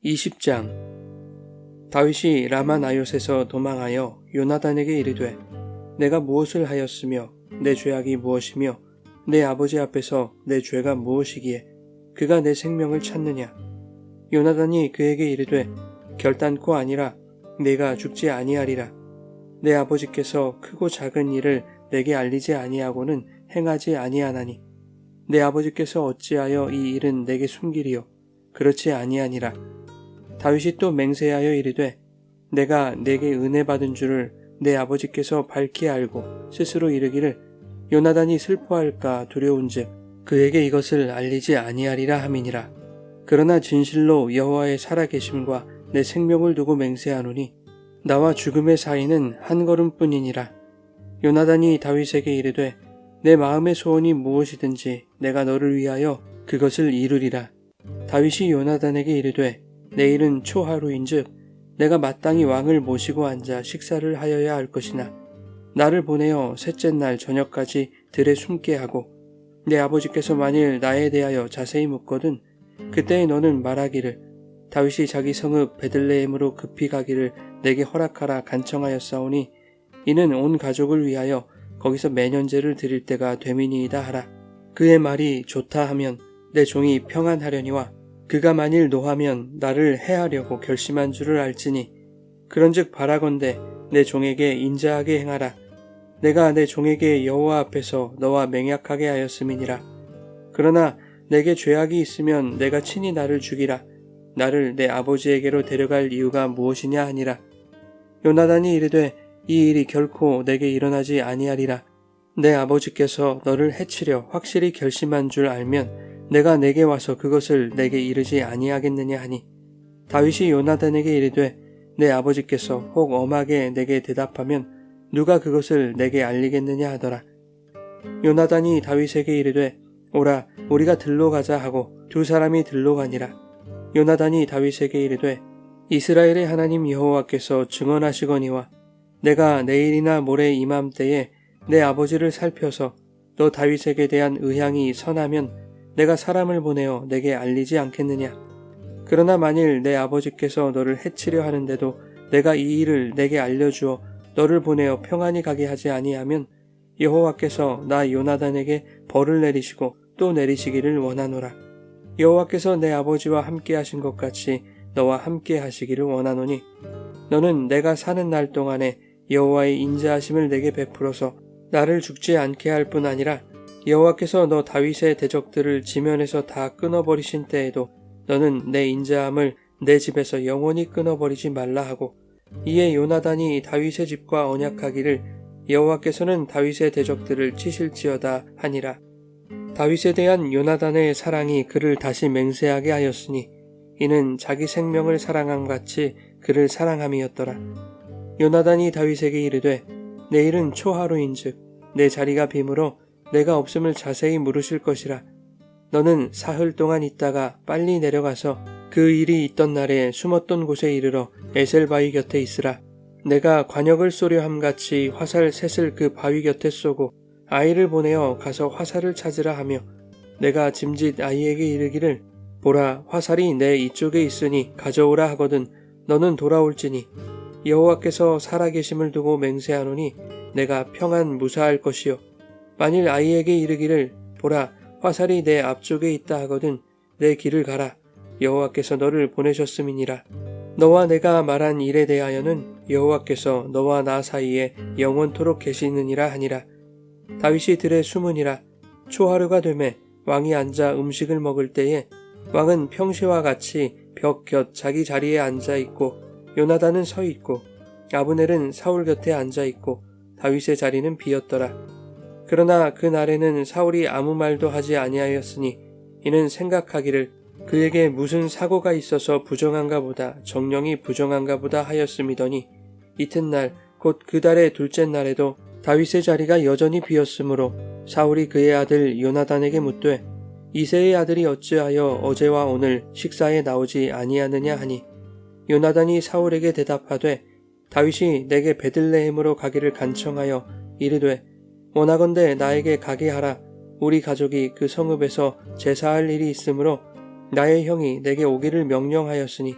20장. 다윗이 라마나옅에서 도망하여 요나단에게 이르되 내가 무엇을 하였으며 내 죄악이 무엇이며 내 아버지 앞에서 내 죄가 무엇이기에 그가 내 생명을 찾느냐. 요나단이 그에게 이르되 결단코 아니라 내가 죽지 아니하리라. 내 아버지께서 크고 작은 일을 내게 알리지 아니하고는 행하지 아니하나니 내 아버지께서 어찌하여 이 일은 내게 숨기리요. 그렇지 아니하니라. 다윗이 또 맹세하여 이르되 내가 내게 은혜 받은 줄을 내 아버지께서 밝히 알고 스스로 이르기를 요나단이 슬퍼할까 두려운즉 그에게 이것을 알리지 아니하리라 함이니라. 그러나 진실로 여호와의 살아계심과 내 생명을 두고 맹세하노니 나와 죽음의 사이는 한 걸음뿐이니라. 요나단이 다윗에게 이르되 내 마음의 소원이 무엇이든지 내가 너를 위하여 그것을 이루리라. 다윗이 요나단에게 이르되 내일은 초하루인즉 내가 마땅히 왕을 모시고 앉아 식사를 하여야 할 것이나 나를 보내어 셋째 날 저녁까지 들에 숨게 하고 내 아버지께서 만일 나에 대하여 자세히 묻거든 그때에 너는 말하기를 다윗이 자기 성읍 베들레헴으로 급히 가기를 내게 허락하라 간청하였사오니 이는 온 가족을 위하여 거기서 매년제를 드릴 때가 되미니이다 하라. 그의 말이 좋다 하면 내 종이 평안하려니와 그가 만일 노하면 나를 해하려고 결심한 줄을 알지니 그런즉 바라건대 내 종에게 인자하게 행하라. 내가 내 종에게 여호와 앞에서 너와 맹약하게 하였음이니라. 그러나 내게 죄악이 있으면 내가 친히 나를 죽이라. 나를 내 아버지에게로 데려갈 이유가 무엇이냐 하니라. 요나단이 이르되 이 일이 결코 내게 일어나지 아니하리라. 내 아버지께서 너를 해치려 확실히 결심한 줄 알면 내가 내게 와서 그것을 내게 이르지 아니하겠느냐 하니 다윗이 요나단에게 이르되 내 아버지께서 혹 엄하게 내게 대답하면 누가 그것을 내게 알리겠느냐 하더라. 요나단이 다윗에게 이르되 오라 우리가 들로 가자 하고 두 사람이 들로 가니라. 요나단이 다윗에게 이르되 이스라엘의 하나님 여호와께서 증언하시거니와 내가 내일이나 모레 이맘때에 내 아버지를 살펴서 너 다윗에게 대한 의향이 선하면 내가 사람을 보내어 내게 알리지 않겠느냐. 그러나 만일 내 아버지께서 너를 해치려 하는데도 내가 이 일을 내게 알려주어 너를 보내어 평안히 가게 하지 아니하면 여호와께서 나 요나단에게 벌을 내리시고 또 내리시기를 원하노라. 여호와께서 내 아버지와 함께 하신 것 같이 너와 함께 하시기를 원하노니 너는 내가 사는 날 동안에 여호와의 인자하심을 내게 베풀어서 나를 죽지 않게 할 뿐 아니라 여호와께서 너 다윗의 대적들을 지면에서 다 끊어버리신 때에도 너는 내 인자함을 내 집에서 영원히 끊어버리지 말라 하고 이에 요나단이 다윗의 집과 언약하기를 여호와께서는 다윗의 대적들을 치실지어다 하니라. 다윗에 대한 요나단의 사랑이 그를 다시 맹세하게 하였으니 이는 자기 생명을 사랑함 같이 그를 사랑함이었더라. 요나단이 다윗에게 이르되 내일은 초하루인즉 내 자리가 빔으로 내가 없음을 자세히 물으실 것이라. 너는 사흘 동안 있다가 빨리 내려가서 그 일이 있던 날에 숨었던 곳에 이르러 에셀 바위 곁에 있으라. 내가 관역을 쏘려 함같이 화살 셋을 그 바위 곁에 쏘고 아이를 보내어 가서 화살을 찾으라 하며 내가 짐짓 아이에게 이르기를 보라 화살이 내 이쪽에 있으니 가져오라 하거든 너는 돌아올지니 여호와께서 살아계심을 두고 맹세하노니 내가 평안 무사할 것이요 만일 아이에게 이르기를 보라 화살이 내 앞쪽에 있다 하거든 내 길을 가라 여호와께서 너를 보내셨음이니라. 너와 내가 말한 일에 대하여는 여호와께서 너와 나 사이에 영원토록 계시느니라 하니라. 다윗이 들에 숨으니라. 초하루가 되매 왕이 앉아 음식을 먹을 때에 왕은 평시와 같이 벽 곁 자기 자리에 앉아 있고 요나단은 서 있고 아브넬은 사울 곁에 앉아 있고 다윗의 자리는 비었더라. 그러나 그 날에는 사울이 아무 말도 하지 아니하였으니 이는 생각하기를 그에게 무슨 사고가 있어서 부정한가 보다 정령이 부정한가 보다 하였음이더니 이튿날 곧 그 달의 둘째 날에도 다윗의 자리가 여전히 비었으므로 사울이 그의 아들 요나단에게 묻되 이새의 아들이 어찌하여 어제와 오늘 식사에 나오지 아니하느냐 하니 요나단이 사울에게 대답하되 다윗이 내게 베들레헴으로 가기를 간청하여 이르되 원하건대 나에게 가게 하라. 우리 가족이 그 성읍에서 제사할 일이 있으므로 나의 형이 내게 오기를 명령하였으니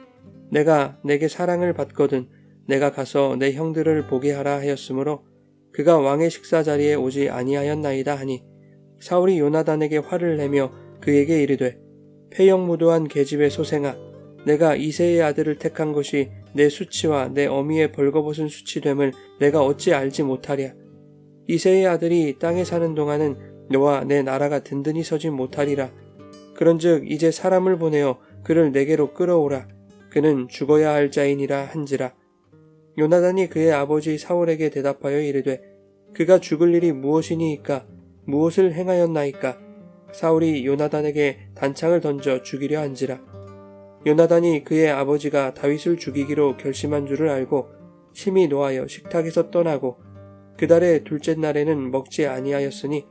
내가 내게 사랑을 받거든 내가 가서 내 형들을 보게 하라 하였으므로 그가 왕의 식사 자리에 오지 아니하였나이다 하니 사울이 요나단에게 화를 내며 그에게 이르되 패역무도한 계집의 소생아 내가 이새의 아들을 택한 것이 내 수치와 내 어미의 벌거벗은 수치됨을 내가 어찌 알지 못하랴. 이새의 아들이 땅에 사는 동안은 너와 내 나라가 든든히 서지 못하리라. 그런즉 이제 사람을 보내어 그를 내게로 끌어오라. 그는 죽어야 할 자이니라 한지라. 요나단이 그의 아버지 사울에게 대답하여 이르되 그가 죽을 일이 무엇이니이까 무엇을 행하였나이까. 사울이 요나단에게 단창을 던져 죽이려 한지라. 요나단이 그의 아버지가 다윗을 죽이기로 결심한 줄을 알고 심히 노하여 식탁에서 떠나고 그달의 둘째 날에는 먹지 아니하였으니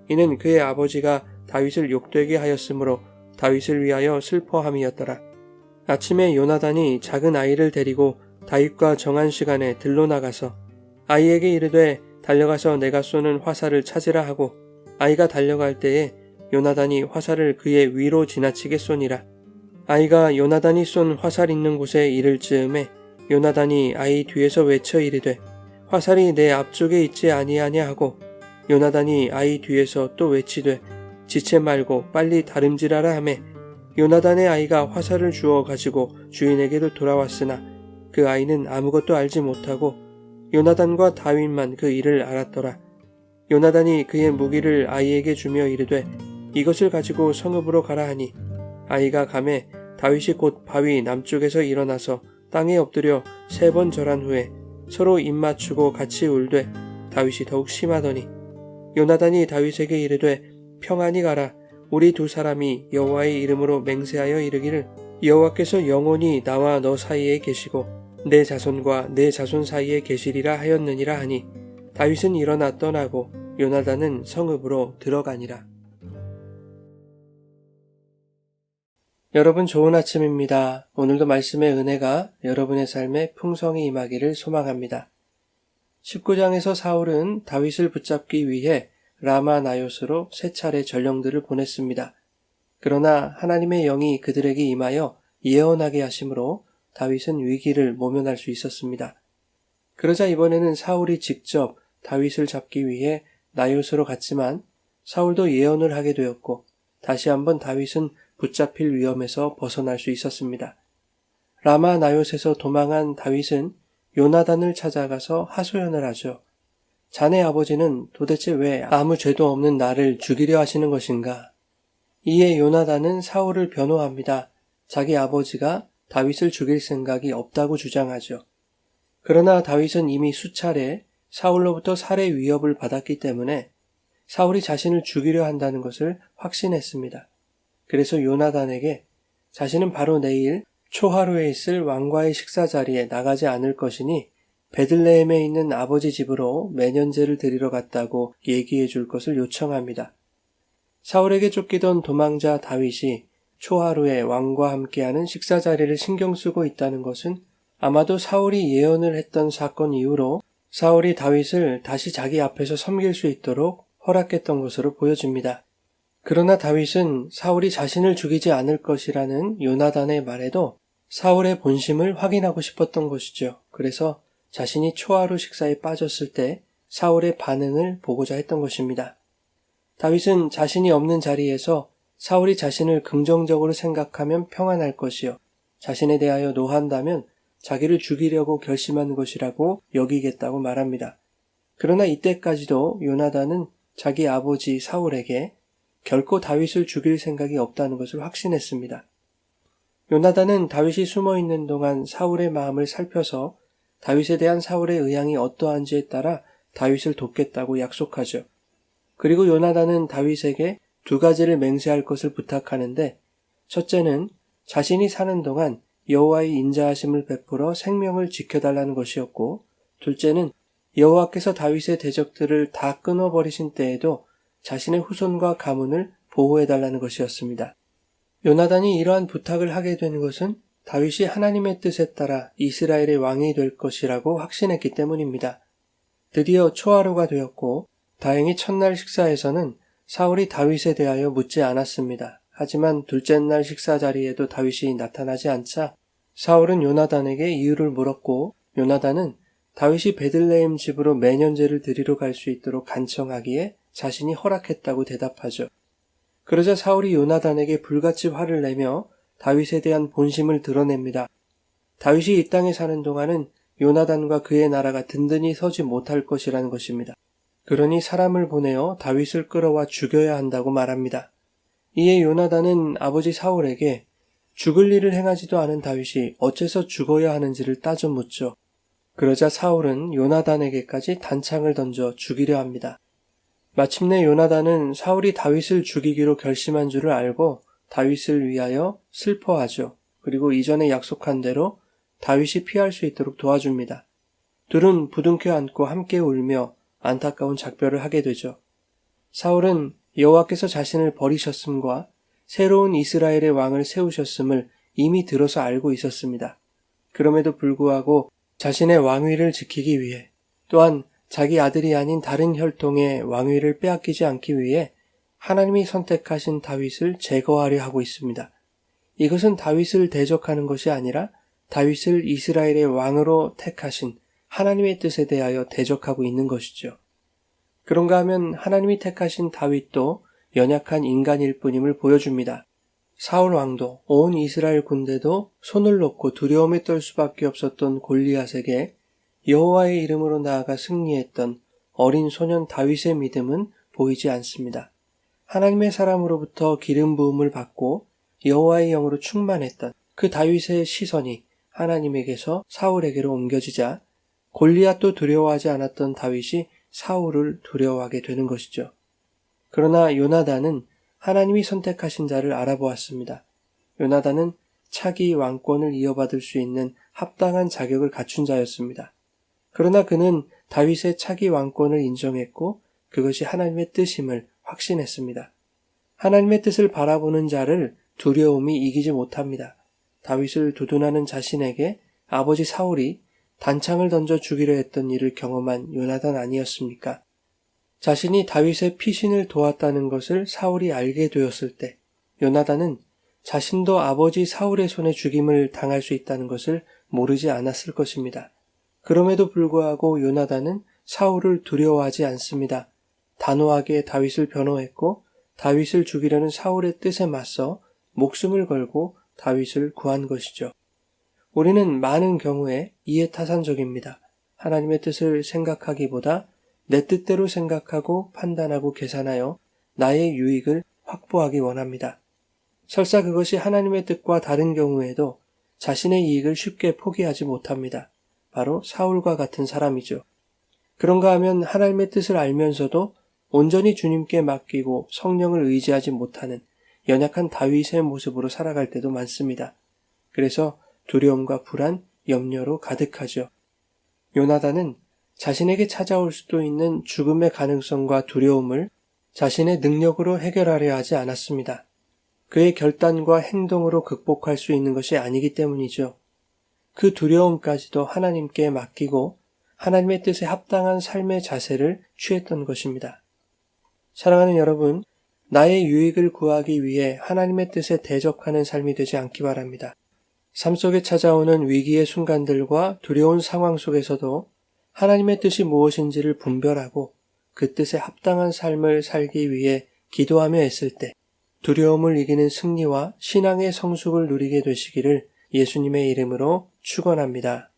이는 그의 아버지가 다윗을 욕되게 하였으므로 다윗을 위하여 슬퍼함이었더라. 아침에 요나단이 작은 아이를 데리고 다윗과 정한 시간에 들로 나가서 아이에게 이르되 달려가서 내가 쏘는 화살을 찾으라 하고 아이가 달려갈 때에 요나단이 화살을 그의 위로 지나치게 쏘니라. 아이가 요나단이 쏜 화살 있는 곳에 이를 즈음에 요나단이 아이 뒤에서 외쳐 이르되 화살이 내 앞쪽에 있지 아니하냐 하고 요나단이 아이 뒤에서 또 외치되 지체 말고 빨리 다름질하라 하매 요나단의 아이가 화살을 주워 가지고 주인에게로 돌아왔으나 그 아이는 아무것도 알지 못하고 요나단과 다윗만 그 일을 알았더라. 요나단이 그의 무기를 아이에게 주며 이르되 이것을 가지고 성읍으로 가라 하니 아이가 가매 다윗이 곧 바위 남쪽에서 일어나서 땅에 엎드려 3번 절한 후에 서로 입맞추고 같이 울되 다윗이 더욱 심하더니 요나단이 다윗에게 이르되 평안히 가라. 우리 두 사람이 여호와의 이름으로 맹세하여 이르기를 여호와께서 영원히 나와 너 사이에 계시고 내 자손과 내 자손 사이에 계시리라 하였느니라 하니 다윗은 일어나 떠나고 요나단은 성읍으로 들어가니라. 여러분 좋은 아침입니다. 오늘도 말씀의 은혜가 여러분의 삶에 풍성히 임하기를 소망합니다. 19장에서 사울은 다윗을 붙잡기 위해 라마 나요스로 3차례 전령들을 보냈습니다. 그러나 하나님의 영이 그들에게 임하여 예언하게 하심으로 다윗은 위기를 모면할 수 있었습니다. 그러자 이번에는 사울이 직접 다윗을 잡기 위해 나요스로 갔지만 사울도 예언을 하게 되었고 다시 한번 다윗은 붙잡힐 위험에서 벗어날 수 있었습니다. 라마 나요스에서 도망한 다윗은 요나단을 찾아가서 하소연을 하죠. 자네 아버지는 도대체 왜 아무 죄도 없는 나를 죽이려 하시는 것인가? 이에 요나단은 사울을 변호합니다. 자기 아버지가 다윗을 죽일 생각이 없다고 주장하죠. 그러나 다윗은 이미 수차례 사울로부터 살해 위협을 받았기 때문에 사울이 자신을 죽이려 한다는 것을 확신했습니다. 그래서 요나단에게 자신은 바로 내일 초하루에 있을 왕과의 식사 자리에 나가지 않을 것이니 베들레헴에 있는 아버지 집으로 매년제를 드리러 갔다고 얘기해 줄 것을 요청합니다. 사울에게 쫓기던 도망자 다윗이 초하루에 왕과 함께하는 식사 자리를 신경 쓰고 있다는 것은 아마도 사울이 예언을 했던 사건 이후로 사울이 다윗을 다시 자기 앞에서 섬길 수 있도록 허락했던 것으로 보여집니다. 그러나 다윗은 사울이 자신을 죽이지 않을 것이라는 요나단의 말에도 사울의 본심을 확인하고 싶었던 것이죠. 그래서 자신이 초하루 식사에 빠졌을 때 사울의 반응을 보고자 했던 것입니다. 다윗은 자신이 없는 자리에서 사울이 자신을 긍정적으로 생각하면 평안할 것이요 자신에 대하여 노한다면 자기를 죽이려고 결심한 것이라고 여기겠다고 말합니다. 그러나 이때까지도 요나단은 자기 아버지 사울에게 결코 다윗을 죽일 생각이 없다는 것을 확신했습니다. 요나단은 다윗이 숨어있는 동안 사울의 마음을 살펴서 다윗에 대한 사울의 의향이 어떠한지에 따라 다윗을 돕겠다고 약속하죠. 그리고 요나단은 다윗에게 2가지를 맹세할 것을 부탁하는데 첫째는 자신이 사는 동안 여호와의 인자하심을 베풀어 생명을 지켜달라는 것이었고 둘째는 여호와께서 다윗의 대적들을 다 끊어버리신 때에도 자신의 후손과 가문을 보호해달라는 것이었습니다. 요나단이 이러한 부탁을 하게 된 것은 다윗이 하나님의 뜻에 따라 이스라엘의 왕이 될 것이라고 확신했기 때문입니다. 드디어 초하루가 되었고 다행히 첫날 식사에서는 사울이 다윗에 대하여 묻지 않았습니다. 하지만 둘째 날 식사 자리에도 다윗이 나타나지 않자 사울은 요나단에게 이유를 물었고 요나단은 다윗이 베들레헴 집으로 매년제를 드리러 갈 수 있도록 간청하기에 자신이 허락했다고 대답하죠. 그러자 사울이 요나단에게 불같이 화를 내며 다윗에 대한 본심을 드러냅니다. 다윗이 이 땅에 사는 동안은 요나단과 그의 나라가 든든히 서지 못할 것이라는 것입니다. 그러니 사람을 보내어 다윗을 끌어와 죽여야 한다고 말합니다. 이에 요나단은 아버지 사울에게 죽을 일을 행하지도 않은 다윗이 어째서 죽어야 하는지를 따져 묻죠. 그러자 사울은 요나단에게까지 단창을 던져 죽이려 합니다. 마침내 요나단은 사울이 다윗을 죽이기로 결심한 줄을 알고 다윗을 위하여 슬퍼하죠. 그리고 이전에 약속한 대로 다윗이 피할 수 있도록 도와줍니다. 둘은 부둥켜 안고 함께 울며 안타까운 작별을 하게 되죠. 사울은 여호와께서 자신을 버리셨음과 새로운 이스라엘의 왕을 세우셨음을 이미 들어서 알고 있었습니다. 그럼에도 불구하고 자신의 왕위를 지키기 위해 또한 자기 아들이 아닌 다른 혈통의 왕위를 빼앗기지 않기 위해 하나님이 선택하신 다윗을 제거하려 하고 있습니다. 이것은 다윗을 대적하는 것이 아니라 다윗을 이스라엘의 왕으로 택하신 하나님의 뜻에 대하여 대적하고 있는 것이죠. 그런가 하면 하나님이 택하신 다윗도 연약한 인간일 뿐임을 보여줍니다. 사울 왕도 온 이스라엘 군대도 손을 놓고 두려움에 떨 수밖에 없었던 골리앗에게 여호와의 이름으로 나아가 승리했던 어린 소년 다윗의 믿음은 보이지 않습니다. 하나님의 사람으로부터 기름 부음을 받고 여호와의 영으로 충만했던 그 다윗의 시선이 하나님에게서 사울에게로 옮겨지자 골리앗도 두려워하지 않았던 다윗이 사울을 두려워하게 되는 것이죠. 그러나 요나단은 하나님이 선택하신 자를 알아보았습니다. 요나단은 차기 왕권을 이어받을 수 있는 합당한 자격을 갖춘 자였습니다. 그러나 그는 다윗의 차기 왕권을 인정했고 그것이 하나님의 뜻임을 확신했습니다. 하나님의 뜻을 바라보는 자를 두려움이 이기지 못합니다. 다윗을 두둔하는 자신에게 아버지 사울이 단창을 던져 죽이려 했던 일을 경험한 요나단 아니었습니까? 자신이 다윗의 피신을 도왔다는 것을 사울이 알게 되었을 때 요나단은 자신도 아버지 사울의 손에 죽임을 당할 수 있다는 것을 모르지 않았을 것입니다. 그럼에도 불구하고 요나단은 사울을 두려워하지 않습니다. 단호하게 다윗을 변호했고 다윗을 죽이려는 사울의 뜻에 맞서 목숨을 걸고 다윗을 구한 것이죠. 우리는 많은 경우에 이해타산적입니다. 하나님의 뜻을 생각하기보다 내 뜻대로 생각하고 판단하고 계산하여 나의 유익을 확보하기 원합니다. 설사 그것이 하나님의 뜻과 다른 경우에도 자신의 이익을 쉽게 포기하지 못합니다. 바로 사울과 같은 사람이죠. 그런가 하면 하나님의 뜻을 알면서도 온전히 주님께 맡기고 성령을 의지하지 못하는 연약한 다윗의 모습으로 살아갈 때도 많습니다. 그래서 두려움과 불안, 염려로 가득하죠. 요나단은 자신에게 찾아올 수도 있는 죽음의 가능성과 두려움을 자신의 능력으로 해결하려 하지 않았습니다. 그의 결단과 행동으로 극복할 수 있는 것이 아니기 때문이죠. 그 두려움까지도 하나님께 맡기고 하나님의 뜻에 합당한 삶의 자세를 취했던 것입니다. 사랑하는 여러분, 나의 유익을 구하기 위해 하나님의 뜻에 대적하는 삶이 되지 않기 바랍니다. 삶 속에 찾아오는 위기의 순간들과 두려운 상황 속에서도 하나님의 뜻이 무엇인지를 분별하고 그 뜻에 합당한 삶을 살기 위해 기도하며 애쓸 때 두려움을 이기는 승리와 신앙의 성숙을 누리게 되시기를 예수님의 이름으로 축원합니다.